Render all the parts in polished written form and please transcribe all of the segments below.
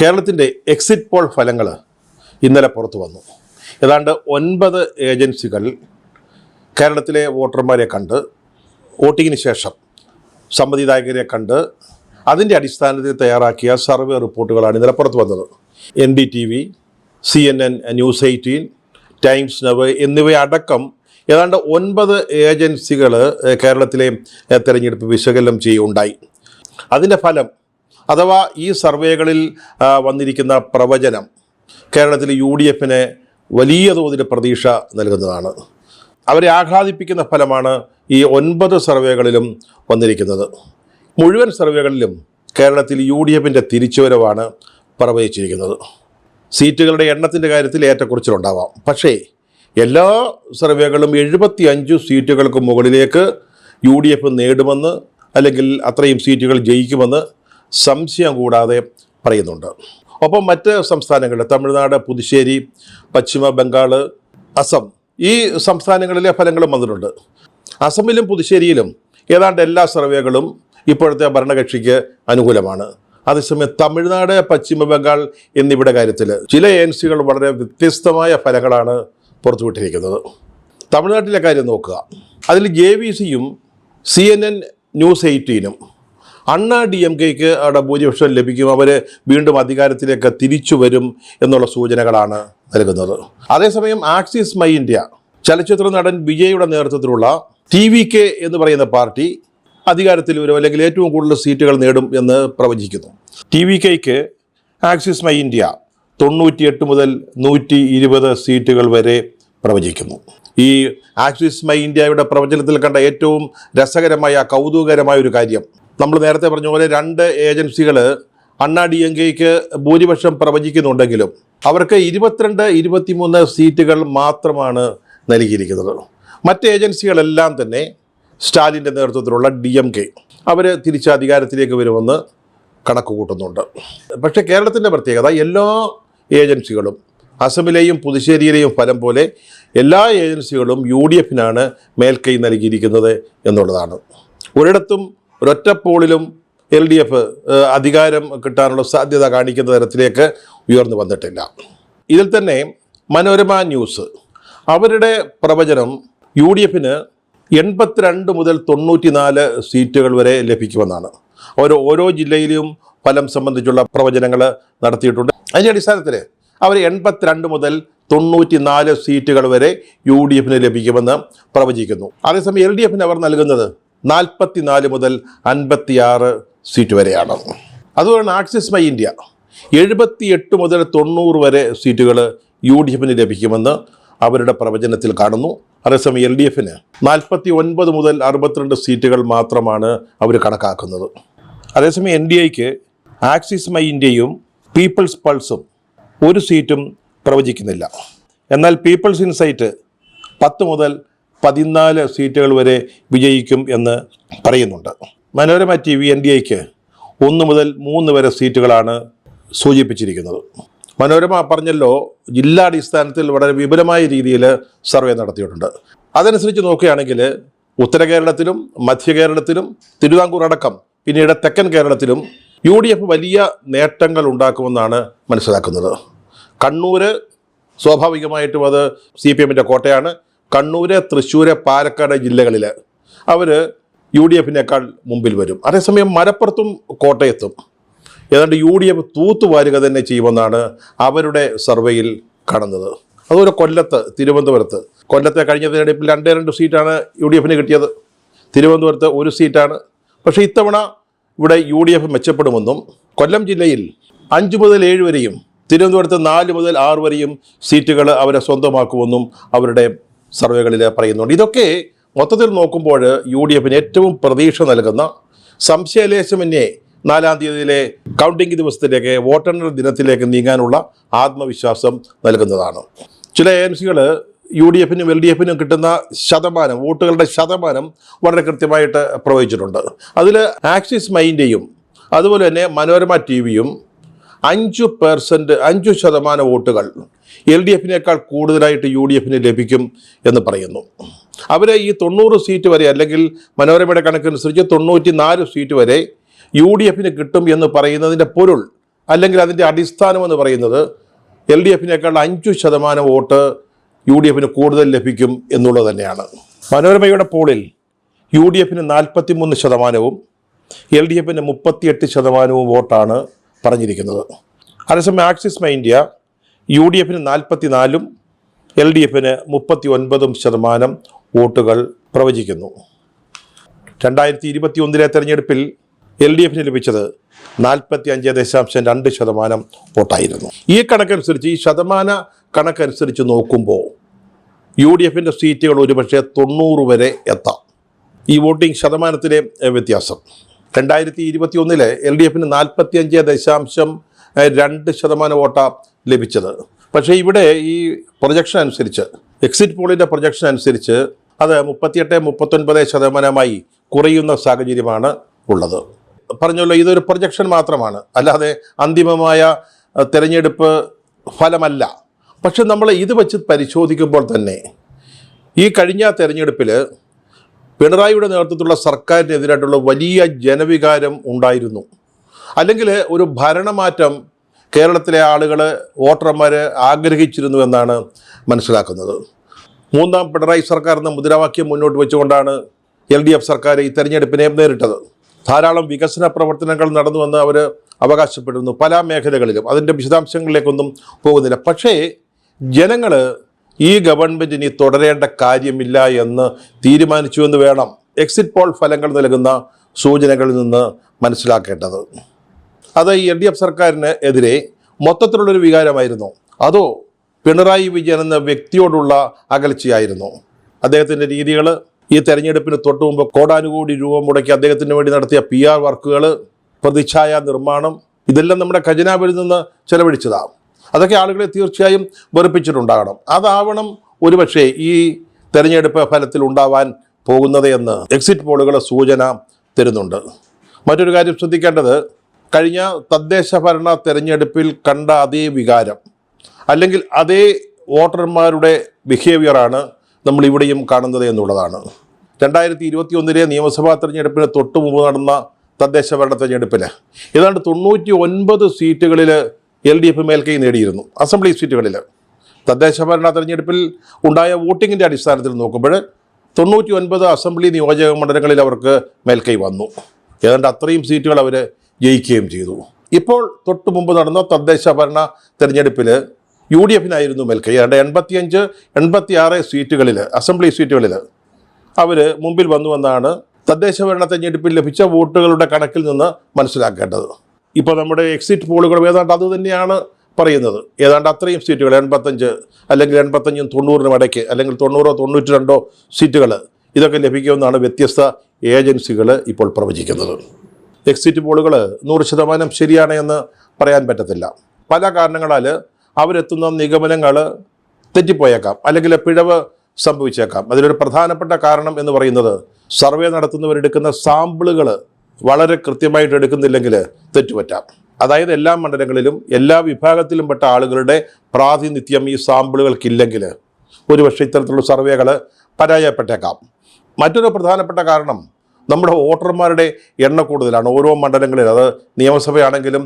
കേരളത്തിൻ്റെ exit poll ഫലങ്ങൾ ഇന്നലെ പുറത്തു വന്നു. ഏതാണ്ട് 9 ഏജൻസികൾ കേരളത്തിലെ വോട്ടർമാരെ കണ്ട്, വോട്ടിങ്ങിന് ശേഷം സമ്മതിദായകരെ കണ്ട്, അതിൻ്റെ അടിസ്ഥാനത്തിൽ തയ്യാറാക്കിയ സർവേ റിപ്പോർട്ടുകളാണ് ഇന്നലെ പുറത്തു വന്നത്. NDTV, CNN ന്യൂസ് 18, ടൈംസ് നവ് എന്നിവയടക്കം ഏതാണ്ട് 9 ഏജൻസികൾ കേരളത്തിലെ തെരഞ്ഞെടുപ്പ് വിശകലനം ചെയ്യുകയുണ്ടായി. അതിൻ്റെ ഫലം അഥവാ ഈ സർവേകളിൽ വന്നിരിക്കുന്ന പ്രവചനം കേരളത്തിൽ UDF-ന് വലിയ തോതിൽ പ്രതീക്ഷ നൽകുന്നതാണ്. അവരെ ആഹ്ലാദിപ്പിക്കുന്ന ഫലമാണ് ഈ 9 സർവേകളിലും വന്നിരിക്കുന്നത്. മുഴുവൻ സർവേകളിലും കേരളത്തിൽ UDF-ൻ്റെ തിരിച്ചുവരവാണ് പ്രവചിച്ചിരിക്കുന്നത്. സീറ്റുകളുടെ എണ്ണത്തിൻ്റെ കാര്യത്തിൽ ഏറ്റക്കുറച്ചിലുണ്ടാവാം, പക്ഷേ എല്ലാ സർവേകളും 75 സീറ്റുകൾക്ക് മുകളിലേക്ക് UDF നേടുമെന്ന്, അല്ലെങ്കിൽ അത്രയും സീറ്റുകൾ ജയിക്കുമെന്ന് സംശയം കൂടാതെ പറയുന്നുണ്ട്. ഒപ്പം മറ്റ് സംസ്ഥാനങ്ങളിൽ തമിഴ്നാട്, പുതുച്ചേരി, പശ്ചിമ ബംഗാൾ, അസം ഈ സംസ്ഥാനങ്ങളിലെ ഫലങ്ങളും വന്നിട്ടുണ്ട്. അസമിലും പുതുച്ചേരിയിലും ഏതാണ്ട് എല്ലാ സർവേകളും ഇപ്പോഴത്തെ ഭരണകക്ഷിക്ക് അനുകൂലമാണ്. അതേസമയം തമിഴ്നാട്, പശ്ചിമ ബംഗാൾ എന്നിവയുടെ കാര്യത്തിൽ ചില ഏജൻസികൾ വളരെ വ്യത്യസ്തമായ ഫലങ്ങളാണ് പുറത്തുവിട്ടിരിക്കുന്നത്. തമിഴ്നാട്ടിലെ കാര്യം നോക്കുക. അതിൽ JVC-യും CNN ന്യൂസ് 18-ഉം അണ്ണാ DMK-ക്ക് അവിടെ ഭൂരിപക്ഷം ലഭിക്കും, അവർ വീണ്ടും അധികാരത്തിലേക്ക് തിരിച്ചു വരും എന്നുള്ള സൂചനകളാണ് നൽകുന്നത്. അതേസമയം ആക്സിസ് മൈ ഇന്ത്യ ചലച്ചിത്ര നടൻ വിജയുടെ നേതൃത്വത്തിലുള്ള TVK എന്ന് പറയുന്ന പാർട്ടി അധികാരത്തിൽ വരും, അല്ലെങ്കിൽ ഏറ്റവും കൂടുതൽ സീറ്റുകൾ നേടും എന്ന് പ്രവചിക്കുന്നു. TVKയ്ക്ക് ആക്സിസ് മൈ ഇന്ത്യ 98 മുതൽ 120 സീറ്റുകൾ വരെ പ്രവചിക്കുന്നു. ഈ ആക്സിസ് മൈ ഇന്ത്യയുടെ പ്രവചനത്തിൽ കണ്ട ഏറ്റവും രസകരമായ, കൗതുകകരമായ ഒരു കാര്യം, നമ്മൾ നേരത്തെ പറഞ്ഞ പോലെ 2 ഏജൻസികൾ അണ്ണാ DMK-ക്ക് ഭൂരിപക്ഷം പ്രവചിക്കുന്നുണ്ടെങ്കിലും അവർക്ക് 22, 23 സീറ്റുകൾ മാത്രമാണ് നൽകിയിരിക്കുന്നത്. മറ്റ് ഏജൻസികളെല്ലാം തന്നെ സ്റ്റാലിൻ്റെ നേതൃത്വത്തിലുള്ള DMK അവർ തിരിച്ച് അധികാരത്തിലേക്ക് വരുമെന്ന് കണക്ക് കൂട്ടുന്നുണ്ട്. പക്ഷേ കേരളത്തിൻ്റെ പ്രത്യേകത, എല്ലാ ഏജൻസികളും അസമിലെയും പുതുച്ചേരിയിലെയും ഫലം പോലെ എല്ലാ ഏജൻസികളും UDF-നാണ് മേൽക്കൈ നൽകിയിരിക്കുന്നത് എന്നുള്ളതാണ്. ഒരിടത്തും ഒരൊറ്റ പോളിലും LDF അധികാരം കിട്ടാനുള്ള സാധ്യത കാണിക്കുന്ന തരത്തിലേക്ക് ഉയർന്നു വന്നിട്ടില്ല. ഇതിൽ തന്നെ മനോരമ ന്യൂസ് അവരുടെ പ്രവചനം UDF-ന് 82 മുതൽ 94 സീറ്റുകൾ വരെ ലഭിക്കുമെന്നാണ്. ഓരോ ജില്ലയിലും ഫലം സംബന്ധിച്ചുള്ള പ്രവചനങ്ങൾ നടത്തിയിട്ടുണ്ട്. അതിൻ്റെ അടിസ്ഥാനത്തിൽ അവർ 82 മുതൽ 94 സീറ്റുകൾ വരെ UDF-ന് ലഭിക്കുമെന്ന് പ്രവചിക്കുന്നു. അതേസമയം LDF-ന് അവർ നൽകുന്നത് 44 മുതൽ 56 സീറ്റ് വരെയാണ്. അതുകൊണ്ട് ആക്സിസ് മൈ ഇന്ത്യ 78 മുതൽ 90 വരെ സീറ്റുകൾ UDF-ന് ലഭിക്കുമെന്ന് അവരുടെ പ്രവചനത്തിൽ കാണുന്നു. അതേസമയം LDF-ന് 49 മുതൽ 62 സീറ്റുകൾ മാത്രമാണ് അവർ കണക്കാക്കുന്നത്. അതേസമയം NDA-ക്ക് ആക്സിസ് മൈ ഇന്ത്യയും പീപ്പിൾസ് പൾസും ഒരു സീറ്റും പ്രവചിക്കുന്നില്ല. എന്നാൽ പീപ്പിൾസ് ഇൻസൈറ്റ് 10 മുതൽ 14 സീറ്റുകൾ വരെ വിജയിക്കും എന്ന് പറയുന്നുണ്ട്. മനോരമ TV NDA-ക്ക് 1 മുതൽ 3 വരെ സീറ്റുകളാണ് സൂചിപ്പിച്ചിരിക്കുന്നത്. മനോരമ പറഞ്ഞല്ലോ, ജില്ലാടിസ്ഥാനത്തിൽ വളരെ വിപുലമായ രീതിയിൽ സർവേ നടത്തിയിട്ടുണ്ട്. അതനുസരിച്ച് നോക്കുകയാണെങ്കിൽ ഉത്തര കേരളത്തിലും മധ്യ കേരളത്തിലും തിരുവിതാംകൂർ അടക്കം പിന്നീട് തെക്കൻ കേരളത്തിലും UDF വലിയ നേട്ടങ്ങൾ ഉണ്ടാക്കുമെന്നാണ് മനസ്സിലാക്കുന്നത്. കണ്ണൂർ സ്വാഭാവികമായിട്ടും അത് CPM-ൻ്റെ കോട്ടയാണ്. കണ്ണൂർ, തൃശ്ശൂർ, പാലക്കാട് ജില്ലകളിൽ അവർ UDF-നേക്കാൾ മുമ്പിൽ വരും. അതേസമയം മലപ്പുറത്തും കോട്ടയത്തും ഏതാണ്ട് UDF തൂത്തുവാരുക തന്നെ ചെയ്യുമെന്നാണ് അവരുടെ സർവേയിൽ കാണുന്നത്. അതുപോലെ കൊല്ലത്ത്, തിരുവനന്തപുരത്ത്, കൊല്ലത്തെ കഴിഞ്ഞ തിരഞ്ഞെടുപ്പിൽ 2 സീറ്റാണ് UDF-ന് കിട്ടിയത്. തിരുവനന്തപുരത്ത് 1 സീറ്റാണ്. പക്ഷേ ഇത്തവണ ഇവിടെ UDF മെച്ചപ്പെടുമെന്നും, കൊല്ലം ജില്ലയിൽ 5 മുതൽ 7 വരെയും, തിരുവനന്തപുരത്ത് 4 മുതൽ 6 വരെയും സീറ്റുകൾ അവരെ സ്വന്തമാക്കുമെന്നും അവരുടെ സർവേകളിൽ പറയുന്നുണ്ട്. ഇതൊക്കെ മൊത്തത്തിൽ നോക്കുമ്പോൾ UDF-ന് ഏറ്റവും പ്രതീക്ഷ നൽകുന്ന, സംശയലേശമന്യേ 4-ാം തീയതിയിലെ കൗണ്ടിംഗ് ദിവസത്തിലേക്ക്, വോട്ടെണ്ണൽ ദിനത്തിലേക്ക് നീങ്ങാനുള്ള ആത്മവിശ്വാസം നൽകുന്നതാണ്. ചില ഏജൻസികൾ UDF-നും LDF-നും കിട്ടുന്ന ശതമാനം, വോട്ടുകളുടെ ശതമാനം വളരെ കൃത്യമായിട്ട് പ്രവചിച്ചിട്ടുണ്ട്. അതിൽ ആക്സിസ് മൈ ഇന്ത്യയും അതുപോലെ തന്നെ മനോരമ TV-യും 5% വോട്ടുകൾ LDF-നേക്കാൾ കൂടുതലായിട്ട് UDF-ന് ലഭിക്കും എന്ന് പറയുന്നു. അവർ ഈ 90 സീറ്റ് വരെ, അല്ലെങ്കിൽ മനോരമയുടെ കണക്കനുസരിച്ച് 94 സീറ്റ് വരെ UDF-ന് കിട്ടും എന്ന് പറയുന്നതിൻ്റെ പൊരുൾ അല്ലെങ്കിൽ അതിൻ്റെ അടിസ്ഥാനമെന്ന് പറയുന്നത് LDFിനേക്കാൾ 5% വോട്ട് UDFിന് കൂടുതൽ ലഭിക്കും എന്നുള്ളത് തന്നെയാണ്. മനോരമയുടെ പോളിൽ UDFിന് 43%, LDFിന് 38% വോട്ടാണ് പറഞ്ഞിരിക്കുന്നത്. അതേസമയം ആക്സിസ് ഇന്ത്യ UDFിന് 44%, LDFിന് 39% വോട്ടുകൾ പ്രവചിക്കുന്നു. 2021 തെരഞ്ഞെടുപ്പിൽ LDFിന് ലഭിച്ചത് 45.2% വോട്ടായിരുന്നു. ഈ കണക്കനുസരിച്ച്, ഈ ശതമാന കണക്കനുസരിച്ച് നോക്കുമ്പോൾ UDFിൻ്റെ സീറ്റുകൾ ഒരുപക്ഷെ 90 വരെ എത്താം. ഈ വോട്ടിംഗ് ശതമാനത്തിലെ വ്യത്യാസം. 2021 LDFിന് 45.2% വോട്ടാണ് ലഭിച്ചത്. പക്ഷേ ഇവിടെ ഈ പ്രൊജക്ഷൻ അനുസരിച്ച്, എക്സിറ്റ് പോളിൻ്റെ പ്രൊജക്ഷൻ അനുസരിച്ച് അത് 38-39% കുറയുന്ന സാഹചര്യമാണ് ഉള്ളത്. പറഞ്ഞല്ലോ, ഇതൊരു പ്രൊജക്ഷൻ മാത്രമാണ്, അല്ലാതെ അന്തിമമായ തെരഞ്ഞെടുപ്പ് ഫലമല്ല. പക്ഷെ നമ്മൾ ഇത് വെച്ച് പരിശോധിക്കുമ്പോൾ തന്നെ ഈ കഴിഞ്ഞ തെരഞ്ഞെടുപ്പിൽ പിണറായിയുടെ നേതൃത്വത്തിലുള്ള സർക്കാരിനെതിരായിട്ടുള്ള വലിയ ജനവികാരം ഉണ്ടായിരുന്നു. അല്ലെങ്കിൽ ഒരു ഭരണമാറ്റം കേരളത്തിലെ ആളുകൾ, വോട്ടർമാർ ആഗ്രഹിച്ചിരുന്നു എന്നാണ് മനസ്സിലാക്കുന്നത്. മൂന്നാം പിണറായി സർക്കാർ എന്ന മുദ്രാവാക്യം മുന്നോട്ട് വെച്ചുകൊണ്ടാണ് LDF സർക്കാർ ഈ തെരഞ്ഞെടുപ്പിനെ നേരിട്ടത്. ധാരാളം വികസന പ്രവർത്തനങ്ങൾ നടന്നുവെന്ന് അവർ അവകാശപ്പെടുന്നു പല മേഖലകളിലും. അതിൻ്റെ വിശദാംശങ്ങളിലേക്കൊന്നും പോകുന്നില്ല. പക്ഷേ ജനങ്ങൾ ഈ ഗവൺമെൻറ് ഇനി തുടരേണ്ട കാര്യമില്ല എന്ന് തീരുമാനിച്ചു എന്ന് വേണം എക്സിറ്റ് പോൾ ഫലങ്ങൾ നൽകുന്ന സൂചനകളിൽ നിന്ന് മനസ്സിലാക്കേണ്ടത്. അത് ഈ LDF സർക്കാരിന് എതിരെ മൊത്തത്തിലുള്ളൊരു വികാരമായിരുന്നു, അതോ പിണറായി വിജയൻ എന്ന വ്യക്തിയോടുള്ള അകൽച്ചയായിരുന്നു? അദ്ദേഹത്തിൻ്റെ രീതികൾ, ഈ തെരഞ്ഞെടുപ്പിന് തൊട്ടു മുമ്പ് കോടാനുകോടി രൂപ മുടക്കി അദ്ദേഹത്തിന് വേണ്ടി നടത്തിയ PR വർക്കുകൾ, പ്രതിച്ഛായ നിർമ്മാണം, ഇതെല്ലാം നമ്മുടെ ഖജനാവിൽ നിന്ന് ചെലവഴിച്ചതാണ്. അതൊക്കെ ആളുകളെ തീർച്ചയായും വെറുപ്പിച്ചിട്ടുണ്ടാകണം. അതാവണം ഒരുപക്ഷെ ഈ തെരഞ്ഞെടുപ്പ് ഫലത്തിൽ ഉണ്ടാവാൻ പോകുന്നത് എന്ന് എക്സിറ്റ് പോളുകൾ സൂചന തരുന്നുണ്ട്. മറ്റൊരു കാര്യം ശ്രദ്ധിക്കേണ്ടത്, കഴിഞ്ഞ തദ്ദേശ ഭരണ തെരഞ്ഞെടുപ്പിൽ കണ്ട അതേ വികാരം, അല്ലെങ്കിൽ അതേ വോട്ടർമാരുടെ ബിഹേവിയറാണ് നമ്മൾ ഇവിടെയും കാണുന്നത് എന്നുള്ളതാണ്. 2021 നിയമസഭാ തെരഞ്ഞെടുപ്പിന് തൊട്ടു മുമ്പ് നടന്ന തദ്ദേശ ഭരണ തെരഞ്ഞെടുപ്പിൽ ഏതാണ്ട് 99 സീറ്റുകളിൽ LDF മേൽക്കൈ നേടിയിരുന്നു. അസംബ്ലി സീറ്റുകളിൽ തദ്ദേശ ഭരണ തെരഞ്ഞെടുപ്പിൽ ഉണ്ടായ വോട്ടിങ്ങിൻ്റെ അടിസ്ഥാനത്തിൽ നോക്കുമ്പോൾ 99 അസംബ്ലി നിയോജക മണ്ഡലങ്ങളിൽ അവർക്ക് മേൽക്കൈ വന്നു. ഏതാണ്ട് അത്രയും സീറ്റുകൾ അവർ ജയിക്കുകയും ചെയ്തു. ഇപ്പോൾ തൊട്ടു മുമ്പ് നടന്ന തദ്ദേശ ഭരണ തെരഞ്ഞെടുപ്പിൽ UDFിനായിരുന്നു മേൽക്കൈ. ഏതാണ്ട് 85-86 സീറ്റുകളിൽ, അസംബ്ലി സീറ്റുകളിൽ അവർ മുമ്പിൽ വന്നുവെന്നാണ് തദ്ദേശ ഭരണ തെരഞ്ഞെടുപ്പിൽ ലഭിച്ച വോട്ടുകളുടെ കണക്കിൽ നിന്ന് മനസ്സിലാക്കേണ്ടത്. ഇപ്പോൾ നമ്മുടെ എക്സിറ്റ് പോളുകൾ ഏതാണ്ട് അതുതന്നെയാണ് പറയുന്നത്. ഏതാണ്ട് അത്രയും സീറ്റുകൾ, 85 അല്ലെങ്കിൽ 85-ഉം 90-നും ഇടയ്ക്ക്, അല്ലെങ്കിൽ 90-92 സീറ്റുകൾ, ഇതൊക്കെ ലഭിക്കുമെന്നാണ് വ്യത്യസ്ത ഏജൻസികൾ ഇപ്പോൾ പ്രവചിക്കുന്നത്. എക്സിറ്റ് പോളുകൾ 100% ശരിയാണ് എന്ന് പറയാൻ പറ്റത്തില്ല. പല കാരണങ്ങളാൽ അവരെത്തുന്ന നിഗമനങ്ങൾ തെറ്റിപ്പോയേക്കാം, അല്ലെങ്കിൽ പിഴവ് സംഭവിച്ചേക്കാം. അതിലൊരു പ്രധാനപ്പെട്ട കാരണം എന്ന് പറയുന്നത്, സർവേ നടത്തുന്നവരെടുക്കുന്ന സാമ്പിളുകൾ വളരെ കൃത്യമായിട്ട് എടുക്കുന്നില്ലെങ്കിൽ തെറ്റുപറ്റാം. അതായത് എല്ലാ മണ്ഡലങ്ങളിലും എല്ലാ വിഭാഗത്തിലും പെട്ട ആളുകളുടെ പ്രാതിനിധ്യം ഈ സാമ്പിളുകൾക്കില്ലെങ്കിൽ ഒരുപക്ഷെ ഇത്തരത്തിലുള്ള സർവേകൾ പരാജയപ്പെട്ടേക്കാം. മറ്റൊരു പ്രധാനപ്പെട്ട കാരണം, നമ്മുടെ വോട്ടർമാരുടെ എണ്ണം കൂടുതലാണ് ഓരോ മണ്ഡലങ്ങളിലും. അത് നിയമസഭയാണെങ്കിലും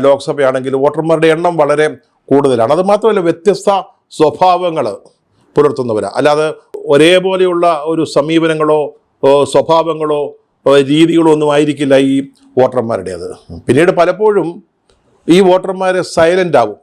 ലോക്സഭയാണെങ്കിലും വോട്ടർമാരുടെ എണ്ണം വളരെ കൂടുതലാണ്. അതുമാത്രമല്ല, വ്യത്യസ്ത സ്വഭാവങ്ങൾ പുലർത്തുന്നവരാണ്. അല്ലാതെ ഒരേപോലെയുള്ള ഒരു സമീപനങ്ങളോ സ്വഭാവങ്ങളോ രീതികളോ ഒന്നും ആയിരിക്കില്ല ഈ വോട്ടർമാരുടേത്. പിന്നീട് പലപ്പോഴും ഈ വോട്ടർമാർ സൈലൻ്റ് ആവും,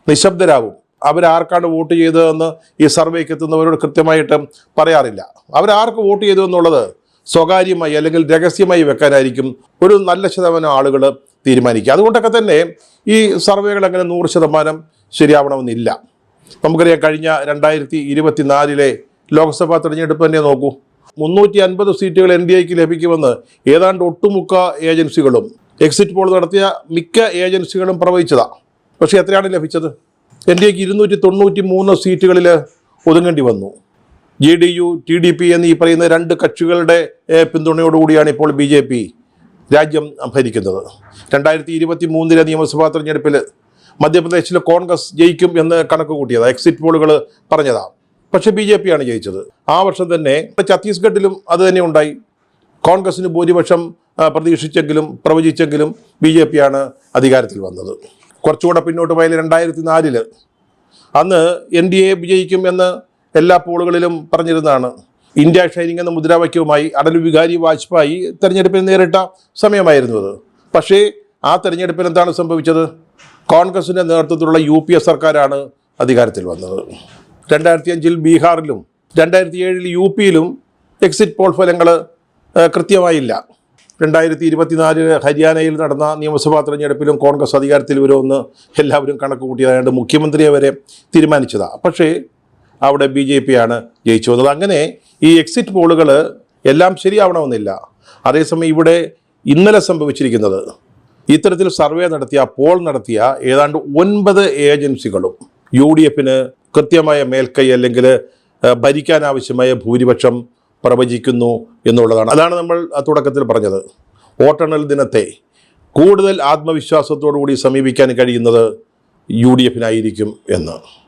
നിശബ്ദരാകും. അവരാർക്കാണ് വോട്ട് ചെയ്തതെന്ന് ഈ സർവേക്ക് എത്തുന്നവരോട് കൃത്യമായിട്ട് പറയാറില്ല. അവരാർക്ക് വോട്ട് ചെയ്തു എന്നുള്ളത് സ്വകാര്യമായി അല്ലെങ്കിൽ രഹസ്യമായി വെക്കാനായിരിക്കും ഒരു നല്ല ശതമാനം ആളുകൾ തീരുമാനിക്കുക. അതുകൊണ്ടൊക്കെ തന്നെ ഈ സർവേകൾ അങ്ങനെ 100% ശരിയാവണമെന്നില്ല. നമുക്കറിയാം, കഴിഞ്ഞ 2024 ലോക്സഭാ തെരഞ്ഞെടുപ്പ് തന്നെ നോക്കൂ. 350 സീറ്റുകൾ NDAക്ക് ലഭിക്കുമെന്ന് ഏതാണ്ട് ഒട്ടുമുക്ക ഏജൻസികളും, എക്സിറ്റ് പോൾ നടത്തിയ മിക്ക ഏജൻസികളും പ്രവചിച്ചതാണ്. പക്ഷേ എത്രയാണ് ലഭിച്ചത്? NDAക്ക് 293 സീറ്റുകളിൽ ഒതുങ്ങേണ്ടി വന്നു. JDU, TDP എന്നീ പറയുന്ന 2 കക്ഷികളുടെ പിന്തുണയോടുകൂടിയാണ് ഇപ്പോൾ BJP രാജ്യം ഭരിക്കുന്നത്. 2023 നിയമസഭാ തെരഞ്ഞെടുപ്പിൽ മധ്യപ്രദേശിൽ കോൺഗ്രസ് ജയിക്കും എന്ന് കണക്ക് കൂട്ടിയതാണ്, എക്സിറ്റ് പോളുകൾ പറഞ്ഞതാണ്. പക്ഷേ BJP ആണ് ജയിച്ചത്. ആ വർഷം തന്നെ ഛത്തീസ്ഗഡിലും അത് തന്നെ ഉണ്ടായി. കോൺഗ്രസിന് ഭൂരിപക്ഷം പ്രതീക്ഷിച്ചെങ്കിലും പ്രവചിച്ചെങ്കിലും BJP ആണ് അധികാരത്തിൽ വന്നത്. കുറച്ചുകൂടെ പിന്നോട്ട് പോയാൽ 2004 അന്ന് NDA വിജയിക്കും എന്ന് എല്ലാ പോളുകളിലും പറഞ്ഞിരുന്നതാണ്. ഇന്ത്യ ഷൈനിങ് എന്ന മുദ്രാവാക്യവുമായി അടൽ ബിഹാരി വാജ്പേയി തെരഞ്ഞെടുപ്പിൽ നേരിട്ട സമയമായിരുന്നു അത്. പക്ഷേ ആ തെരഞ്ഞെടുപ്പിൽ എന്താണ് സംഭവിച്ചത്? കോൺഗ്രസിൻ്റെ നേതൃത്വത്തിലുള്ള UPA സർക്കാരാണ് അധികാരത്തിൽ വന്നത്. 2005 ബീഹാറിലും 2007 UPയിലും എക്സിറ്റ് പോൾ ഫലങ്ങൾ കൃത്യമായില്ല. 2024 ഹരിയാനയിൽ നടന്ന നിയമസഭാ തെരഞ്ഞെടുപ്പിലും കോൺഗ്രസ് അധികാരത്തിൽ വരുമെന്ന് എല്ലാവരും കണക്ക് കൂട്ടിയതായത് മുഖ്യമന്ത്രിയെ വരെ തീരുമാനിച്ചതാണ്. പക്ഷേ അവിടെ BJP ആണ് ജയിച്ചു വന്നത്. അങ്ങനെ ഈ എക്സിറ്റ് പോളുകൾ എല്ലാം ശരിയാവണമെന്നില്ല. അതേസമയം ഇവിടെ ഇന്നലെ സംഭവിച്ചിരിക്കുന്നത് ഇത്തരത്തിൽ സർവേ നടത്തിയ പോൾ നടത്തിയ ഏതാണ്ട് 9 ഏജൻസികളും UDFന് കൃത്യമായ മേൽക്കൈ അല്ലെങ്കിൽ ഭരിക്കാനാവശ്യമായ ഭൂരിപക്ഷം പ്രവചിക്കുന്നു എന്നുള്ളതാണ്. അതാണ് നമ്മൾ തുടക്കത്തിൽ പറഞ്ഞത്. വോട്ടെണ്ണൽ ദിനത്തെ കൂടുതൽ ആത്മവിശ്വാസത്തോടു കൂടി സമീപിക്കാൻ കഴിയുന്നത് UDFനായിരിക്കും എന്ന്.